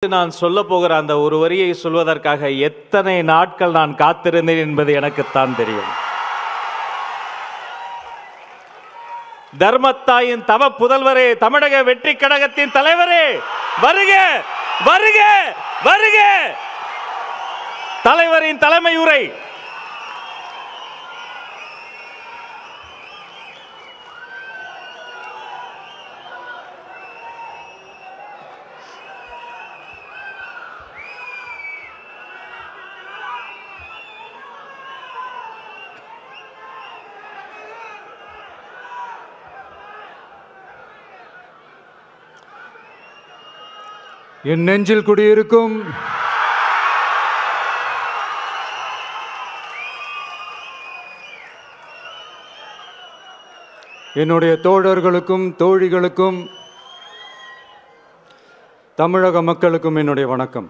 நான் சொல்ல போகிற அந்த ஒரு வரியை சொல்வதற்காக எத்தனை நாட்கள் நான் காத்திருந்தேன் என்பது எனக்குத்தான் தெரியும். தர்மத்தாயின் தவ புதல்வரே, தமிழக வெற்றி கழகத்தின் தலைவரே, வருக வருக வருக. தலைவரின் தலைமை உரை. என் நெஞ்சில் குடியிருக்கும் என்னுடைய தோழர்களுக்கும் தோழிகளுக்கும் தமிழக மக்களுக்கும் என்னுடைய வணக்கம்.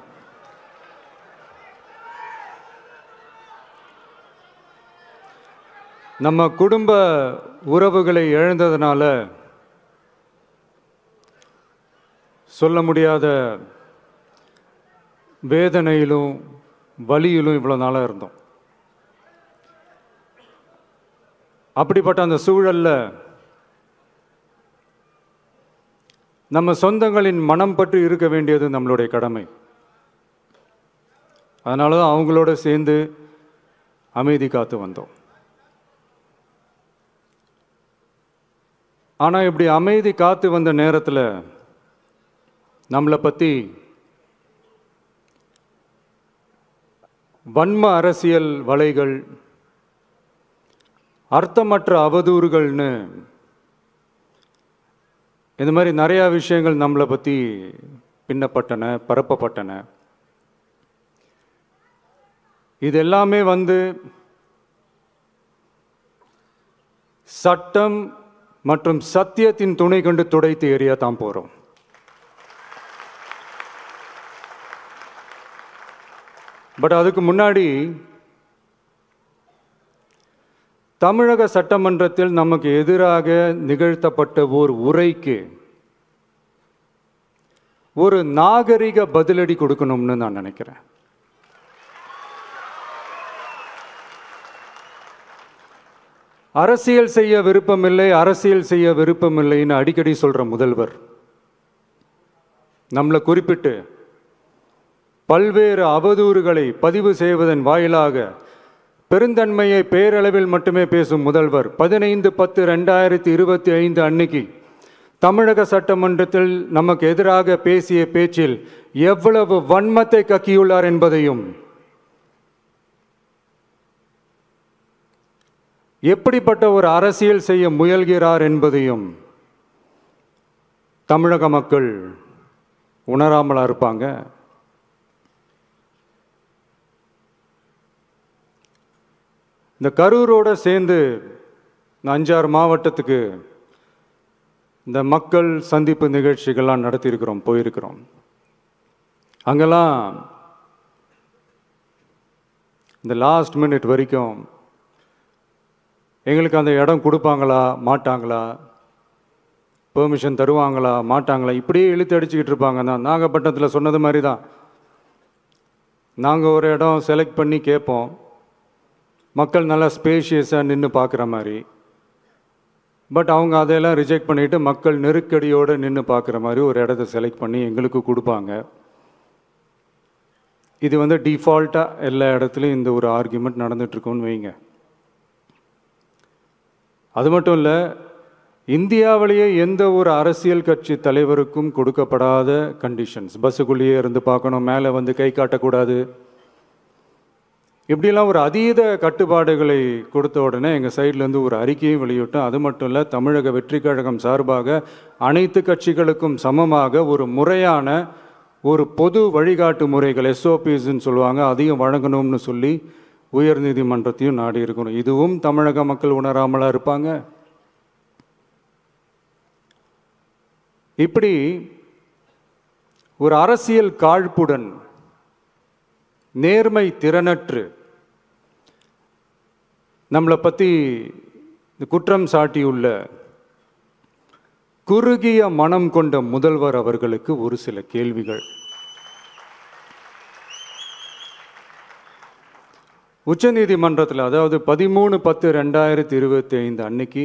நம்ம குடும்ப உறவுகளை இழந்ததனால சொல்ல முடியாத வேதனையிலும் வலியிலும் இவ்வளோ நாளாக இருந்தோம். அப்படிப்பட்ட அந்த சூழல்ல நம்ம சொந்தங்களின் மனம் பற்றி இருக்க வேண்டியது நம்மளுடைய கடமை. அதனால தான் அவங்களோட சேர்ந்து அமைதி காத்து வந்தோம். ஆனால் இப்படி அமைதி காத்து வந்த நேரத்தில் நம்மளை பற்றி வன்ம அரசியல் வலைகள், அர்த்தமற்ற அவதூறுகள்னு இந்த மாதிரி நிறையா விஷயங்கள் நம்மளை பற்றி பின்னப்பட்டன, பரப்பப்பட்டன. இது எல்லாமே சட்டம் மற்றும் சத்தியத்தின் துணை கொண்டு துடைத்து எறிய தான் போகிறோம். பட் அதுக்கு முன்னாடி தமிழக சட்டமன்றத்தில் நமக்கு எதிராக நிகழ்த்தப்பட்ட ஓர் உரைக்கு ஒரு நாகரிக பதிலடி கொடுக்கணும்னு நான் நினைக்கிறேன். அரசியல் செய்ய விருப்பமில்லை, அரசியல் செய்ய விருப்பமில்லைன்னு அடிக்கடி சொல்ற முதல்வர் நம்மளை குறிப்பிட்டு பல்வேறு அவதூறுகளை பதிவு செய்வதன் வாயிலாக பெருந்தன்மையை பேரளவில் மட்டுமே பேசும் முதல்வர் 15/10/2025 அன்னைக்கு தமிழக சட்டமன்றத்தில் நமக்கு எதிராக பேசிய பேச்சில் எவ்வளவு வன்மத்தை கக்கியுள்ளார் என்பதையும், எப்படிப்பட்ட ஒரு அரசியல் செய்ய முயல்கிறார் என்பதையும் தமிழக மக்கள் உணராமலா இருப்பாங்க. இந்த கரூரோடு சேர்ந்து 5-6 மாவட்டத்துக்கு இந்த மக்கள் சந்திப்பு நிகழ்ச்சிகள்லாம் நடத்தியிருக்கிறோம், போயிருக்கிறோம். அங்கெல்லாம் இந்த லாஸ்ட் மினிட் வரைக்கும் எங்களுக்கு அந்த இடம் கொடுப்பாங்களா மாட்டாங்களா, பெர்மிஷன் தருவாங்களா மாட்டாங்களா, இப்படியே இழுத்து அடிச்சுக்கிட்டு இருப்பாங்க. தான் நாகப்பட்டினத்தில் சொன்னது மாதிரி தான். நாங்கள் ஒரு இடம் செலக்ட் பண்ணி கேட்போம், மக்கள் நல்லா ஸ்பேஷியஸாக நின்று பார்க்குற மாதிரி. பட் அவங்க அதையெல்லாம் ரிஜெக்ட் பண்ணிவிட்டு மக்கள் நெருக்கடியோடு நின்று பார்க்குற மாதிரி ஒரு இடத்த செலக்ட் பண்ணி எங்களுக்கு கொடுப்பாங்க. இது டிஃபால்ட்டாக எல்லா இடத்துலையும் இந்த ஒரு ஆர்கியூமெண்ட் நடந்துகிட்ருக்கோன்னு வைங்க. அது மட்டும் இல்லை, இந்தியாவிலேயே எந்த ஒரு அரசியல் கட்சி தலைவருக்கும் கொடுக்கப்படாத கண்டிஷன்ஸ். பஸ்ஸுக்குள்ளேயே இருந்து பார்க்கணும், மேலே கை காட்டக்கூடாது, இப்படிலாம் ஒரு அதீத கட்டுப்பாடுகளை கொடுத்த உடனே எங்கள் சைட்லேருந்து ஒரு அறிக்கையும் வெளியிட்டோம். அது மட்டும் இல்லை, தமிழக வெற்றி கழகம் சார்பாக அனைத்து கட்சிகளுக்கும் சமமாக ஒரு முறையான ஒரு பொது வழிகாட்டு முறைகள், SOPஸ்ன்னு சொல்லுவாங்க, அதையும் வழங்கணும்னு சொல்லி உயர்நீதிமன்றத்தையும் நாடி இருக்கணும். இதுவும் தமிழக மக்கள் உணராமலா இருப்பாங்க. இப்படி ஒரு அரசியல் காழ்ப்புடன், நேர்மை திறனற்று நம்மளை பற்றி குற்றம் சாட்டியுள்ள குறுகிய மனம் கொண்ட முதல்வர் அவர்களுக்கு ஒரு சில கேள்விகள். உச்சநீதிமன்றத்தில், அதாவது 13/10/2025 அன்னைக்கு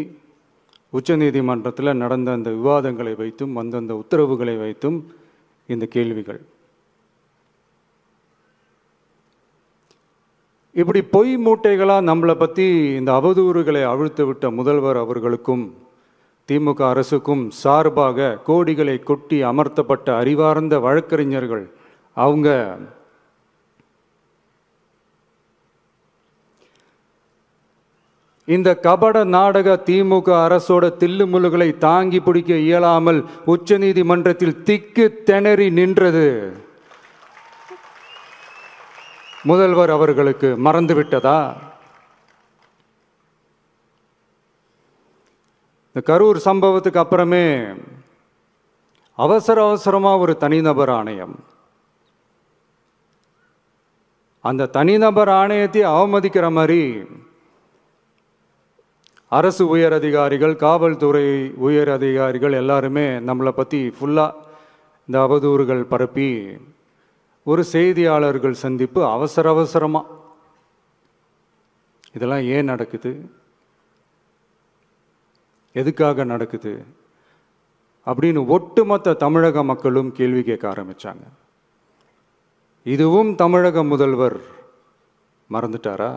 உச்சநீதிமன்றத்தில் நடந்த அந்த விவாதங்களை வைத்தும் அந்தந்த உத்தரவுகளை வைத்தும் இந்த கேள்விகள். இப்படி பொய் மூட்டைகளாக நம்மளை பற்றி இந்த அவதூறுகளை அவிழ்த்து விட்ட முதல்வர் அவர்களுக்கும் திமுக அரசுக்கும் சார்பாக கோடிகளை கொட்டி அமர்த்தப்பட்ட அறிவார்ந்த வழக்கறிஞர்கள் அவங்க இந்த கபட நாடக திமுக அரசோட தில்லுமுல்லுகளை தாங்கி பிடிக்க இயலாமல் உச்ச நீதிமன்றத்தில் திக்கு திணறி நின்றது முதல்வர் அவர்களுக்கு மறந்துவிட்டதா? இந்த கரூர் சம்பவத்துக்கு அப்புறமே அவசரமாக ஒரு தனிநபர் ஆணையம், அந்த தனிநபர் ஆணையத்தை அவமதிக்கிற மாதிரி அரசு உயர் அதிகாரிகள், காவல்துறை உயர் அதிகாரிகள் எல்லாருமே நம்மளை பற்றி ஃபுல்லாக இந்த அவதூறுகள் பரப்பி ஒரு செய்தியாளர்கள் சந்திப்பு அவசரமாக. இதெல்லாம் ஏன் நடக்குது, எதுக்காக நடக்குது அப்படின்னு ஒட்டுமொத்த தமிழக மக்களும் கேள்வி கேட்க ஆரம்பித்தாங்க. இதுவும் தமிழக முதல்வர் மறந்துட்டாரா?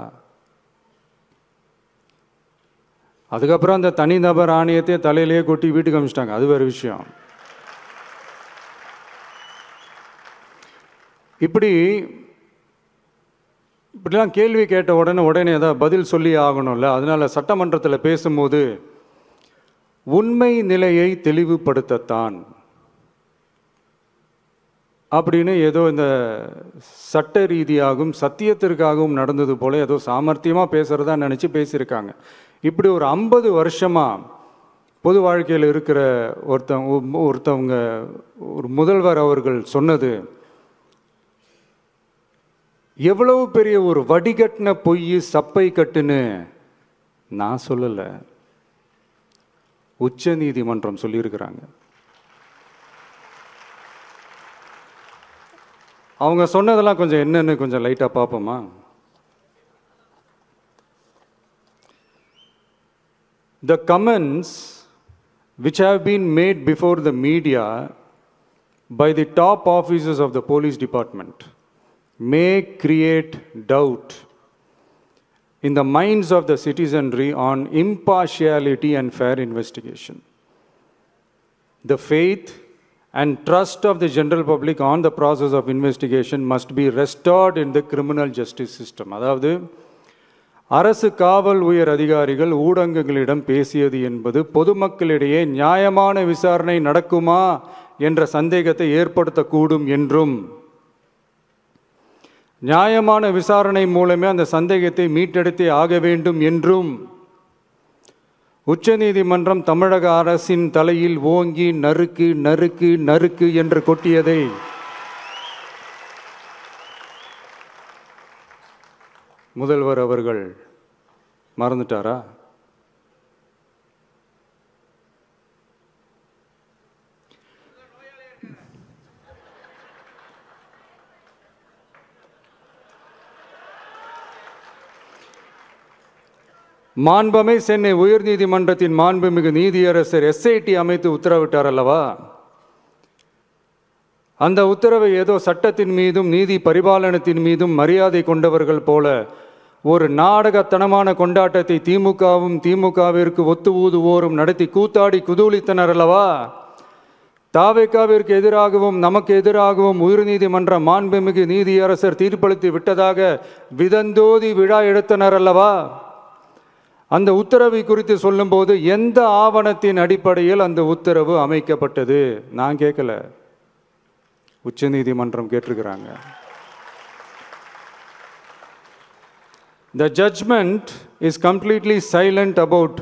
அதுக்கப்புறம் அந்த தனிநபர் ஆணையத்தை தலையிலேயே கொட்டி வீட்டுக்கு அனுப்பிச்சிட்டாங்க, அது வேறு விஷயம். இப்படிலாம் கேள்வி கேட்ட உடனே ஏதாவது பதில் சொல்லி ஆகணும்ல. அதனால சட்டமன்றத்தில் பேசும்போது உண்மை நிலையை தெளிவுபடுத்தத்தான் அப்படின்னு ஏதோ இந்த சட்ட ரீதியாகவும் சத்தியத்திற்காகவும் நடந்தது போல ஏதோ சாமர்த்தியமாக பேசுகிறதா நினச்சி பேசியிருக்காங்க. இப்படி ஒரு 50 வருஷமாக பொது வாழ்க்கையில் இருக்கிற ஒருத்தவங்க ஒரு முதல்வர் அவர்கள் சொன்னது எவ்வளவு பெரிய ஒரு வடிகட்டின பொய் சப்பை கட்டுன்னு நான் சொல்லலை, உச்ச நீதிமன்றம் சொல்லியிருக்கிறாங்க. அவங்க சொன்னதெல்லாம் கொஞ்சம் என்னன்னு கொஞ்சம் லைட்டாக பார்ப்போமா? The comments which have been made before the media by the top officers of the police department may create doubt in the minds of the citizenry on impartiality and fair investigation. The faith and trust of the general public on the process of investigation must be restored in the criminal justice system. அதாவது அரசு காவல் உயர் அதிகாரிகள் ஊடகங்களிடம் பேசியது என்பது பொதுமக்களிடையே நியாயமான விசாரணை நடக்குமா என்ற சந்தேகத்தை ஏற்படுத்தக்கூடும் என்றும், நியாயமான விசாரணை மூலமே அந்த சந்தேகத்தை மீட்டெடுத்தே ஆக வேண்டும் என்றும் உச்சநீதிமன்றம் தமிழக அரசின் தலையில் ஓங்கி நறுக்கு நறுக்கு நறுக்கு என்று கொட்டியதை முதல்வர் அவர்கள் மறந்துட்டாரா? மாண்பமை சென்னை உயர்நீதிமன்றத்தின் மாண்புமிகு நீதியரசர் SIT அமைத்து உத்தரவிட்டார் அல்லவா? அந்த உத்தரவை ஏதோ சட்டத்தின் மீதும் நீதி பரிபாலனத்தின் மீதும் மரியாதை கொண்டவர்கள் போல ஒரு நாடகத்தனமான கொண்டாட்டத்தை திமுகவும் திமுகவிற்கு ஒத்து ஊதுவோரும் நடத்தி கூத்தாடி குதூளித்தனர் அல்லவா? தாவேகாவிற்கு எதிராகவும் நமக்கு எதிராகவும் உயர்நீதிமன்ற மாண்புமிகு நீதியரசர் தீர்ப்பளித்து விட்டதாக விதந்தோதி விழா எடுத்தனர் அல்லவா? அந்த உத்தரவை குறித்து சொல்லும்போது எந்த ஆவணத்தின் அடிப்படையில் அந்த உத்தரவு அமைக்கப்பட்டது? நான் கேட்கல, உச்ச நீதிமன்றம் கேட்டிருக்கிறாங்க. The judgment is completely silent about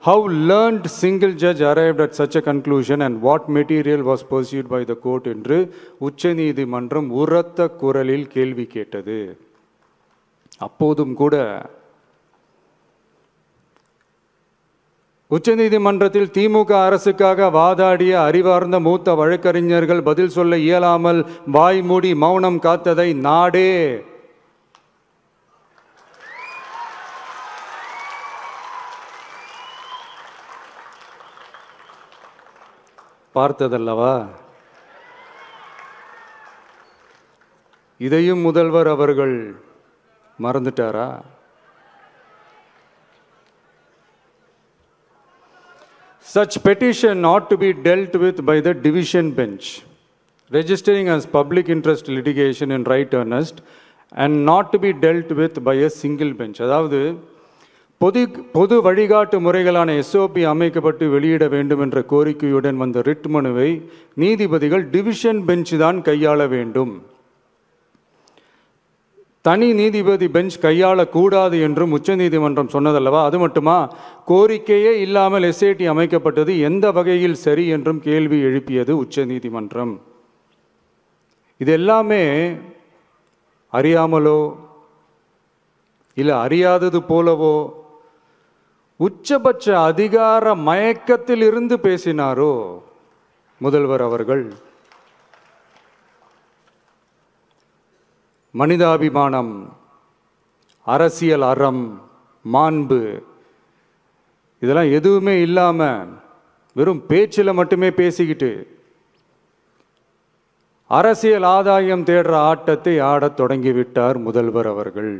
how learned single judge arrived at such a conclusion and what material was pursued by the court என்று உச்ச நீதிமன்றம் உரத்த குரலில் கேள்வி கேட்டது. அப்போதும் கூட உச்ச நீதிமன்றத்தில் திமுக அரசுக்காக வாதாடிய அறிவார்ந்த மூத்த வழக்கறிஞர்கள் பதில் சொல்ல இயலாமல் வாய் மூடி மௌனம் காத்ததை நாடே பார்த்ததல்லவா? இதையும் முதல்வர் அவர்கள் மறந்துட்டாரா? Such petition ought to be dealt with by the division bench, registering as public interest litigation in right earnest and not to be dealt with by a single bench. அதாவது பொது வழிகாட்டு முறைகளான எஸ்ஓபி அமைக்கப்பட்டு வெளியிட வேண்டும் என்ற கோரிக்கையுடன் வந்த ரிட் மனுவை நீதிபதிகள் டிவிஷன் பெஞ்ச் தான் கையாள வேண்டும், தனி நீதிபதி பெஞ்ச் கையாளக்கூடாது என்றும் உச்சநீதிமன்றம் சொன்னதல்லவா? அது மட்டுமா, கோரிக்கையே இல்லாமல் எஸ்ஐடி அமைக்கப்பட்டது எந்த வகையில் சரி என்றும் கேள்வி எழுப்பியது உச்சநீதிமன்றம். இது எல்லாமே அறியாமலோ இல்லை அறியாதது போலவோ உச்சபட்ச அதிகார மயக்கத்தில் இருந்து பேசினாரோ முதல்வர் அவர்கள்? மனிதாபிமானம், அரசியல் அறம், மாண்பு இதெல்லாம் எதுவுமே இல்லாமல் வெறும் பேச்சில் மட்டுமே பேசிக்கிட்டு அரசியல் ஆதாயம் தேடுற ஆட்டத்தை ஆடத் தொடங்கிவிட்டார் முதல்வர் அவர்கள்.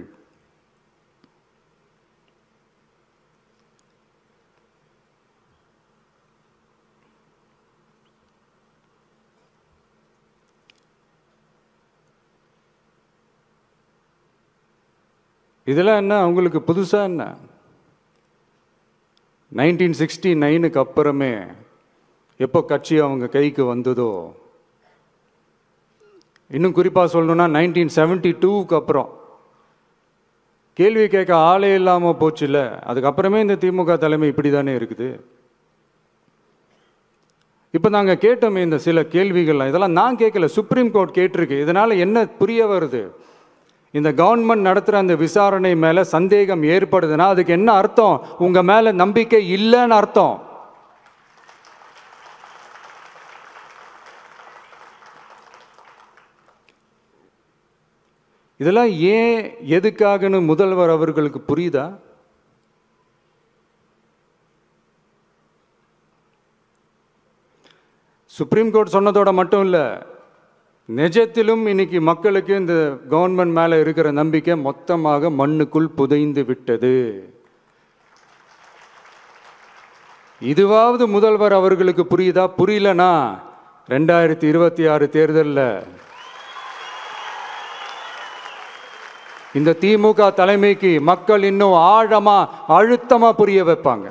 இதெல்லாம் என்ன அவங்களுக்கு புதுசாக? என்ன 1969க்கு அப்புறமே எப்போ கட்சி அவங்க கைக்கு வந்ததோ, இன்னும் குறிப்பாக சொல்லணும்னா 1972க்கு அப்புறம் கேள்வி கேட்க ஆளே இல்லாமல் போச்சு இல்லை? அதுக்கப்புறமே இந்த திமுக தலைமை இப்படி தானே இருக்குது. இப்போ நாங்கள் கேட்டோமே இந்த சில கேள்விகள்லாம், இதெல்லாம் நான் கேட்கல, சுப்ரீம் கோர்ட் கேட்டிருக்கு. இதனால் என்ன புரிய வருது? இந்த கவர்மெண்ட் நடத்துகிற அந்த விசாரணை மேலே சந்தேகம் ஏற்படுதுன்னா அதுக்கு என்ன அர்த்தம்? உங்கள் மேலே நம்பிக்கை இல்லைன்னு அர்த்தம். இதெல்லாம் ஏன் எதுக்காகன்னு முதல்வர் அவர்களுக்கு புரியுதா? சுப்ரீம் கோர்ட் சொன்னதோட மட்டும் இல்லை, நிஜத்திலும் இன்னைக்கு மக்களுக்கு இந்த கவர்மெண்ட் மேலே இருக்கிற நம்பிக்கை மொத்தமாக மண்ணுக்குள் புதைந்து விட்டது. இதுவாவது முதல்வர் அவர்களுக்கு புரியுதா? புரியலனா 2026 தேர்தலில் இந்த திமுக தலைமைக்கு மக்கள் இன்னும் ஆழமா அழுத்தமா புரிய வைப்பாங்க.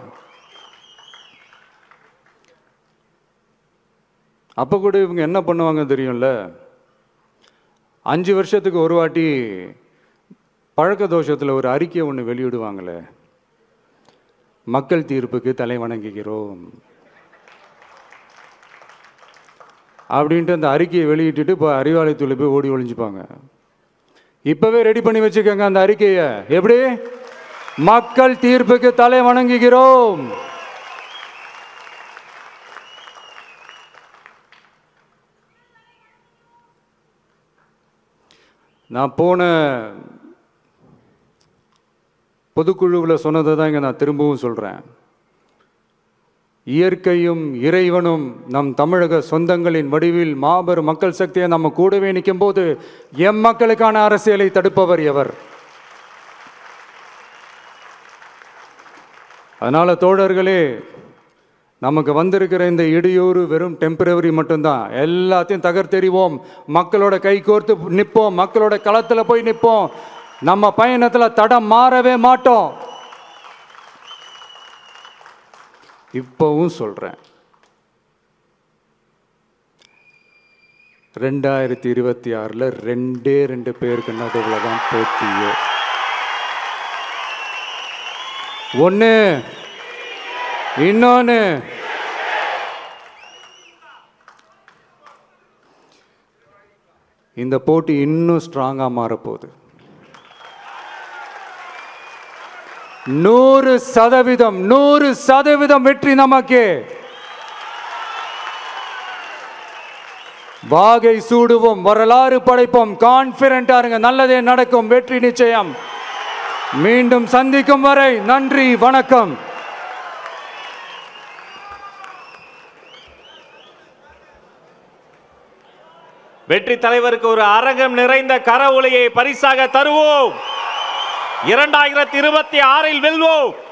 அப்போ கூட இவங்க என்ன பண்ணுவாங்க தெரியும்ல, 5 வருஷத்துக்கு ஒரு வாட்டி பழக்க தோஷத்தில் ஒரு அறிக்கை ஒன்று வெளியிடுவாங்களே, மக்கள் தீர்ப்புக்கு தலை வணங்குகிறோம் அப்படின்ட்டு அந்த அறிக்கையை வெளியிட்டுட்டு இப்போ அறிவாலயத்தில் போய் ஓடி ஒளிஞ்சுப்பாங்க. இப்பவே ரெடி பண்ணி வச்சுக்கோங்க அந்த அறிக்கையை. எப்படி? மக்கள் தீர்ப்புக்கு தலை வணங்குகிறோம். நான் போன பொதுக்குழுவில் சொன்னதை தான் இங்கே நான் திரும்பவும் சொல்கிறேன். இயற்கையும் இறைவனும் நம் தமிழக சொந்தங்களின் வடிவில் மாபெரும் மக்கள் சக்தியை நம்ம கூடவே நிற்கும் போது எம் மக்களுக்கான அரசியலை தடுப்பவர் எவர்? அதனால தோழர்களே, நமக்கு வந்திருக்கிற இந்த இடையூறு வெறும் டெம்பரவரி மட்டும்தான். எல்லாத்தையும் தகர்த்தெறிவோம், மக்களோட கை கோர்த்து நிற்போம், மக்களோட களத்தில் போய் நிற்போம். நம்ம பயணத்தில் தடம் மாறவே மாட்டோம். இப்பவும் சொல்றேன், 2026 2 பேருக்கு நடுவில் தான் போட்டியே. ஒன்று, இன்னொன்று இந்த போட்டி இன்னும் ஸ்ட்ராங்காக மாறப்போகுது. 100% வெற்றி நமக்கு. வாகை சூடுவோம், வரலாறு படைப்போம், கான்பிடென்டா இருங்க, நல்லதே நடக்கும், வெற்றி நிச்சயம். மீண்டும் சந்திக்கும் வரை நன்றி, வணக்கம். வெற்றி தலைவருக்கு ஒரு அரங்கம் நிறைந்த கரவொலியை பரிசாக தருவோம். 2026 வெல்வோம்.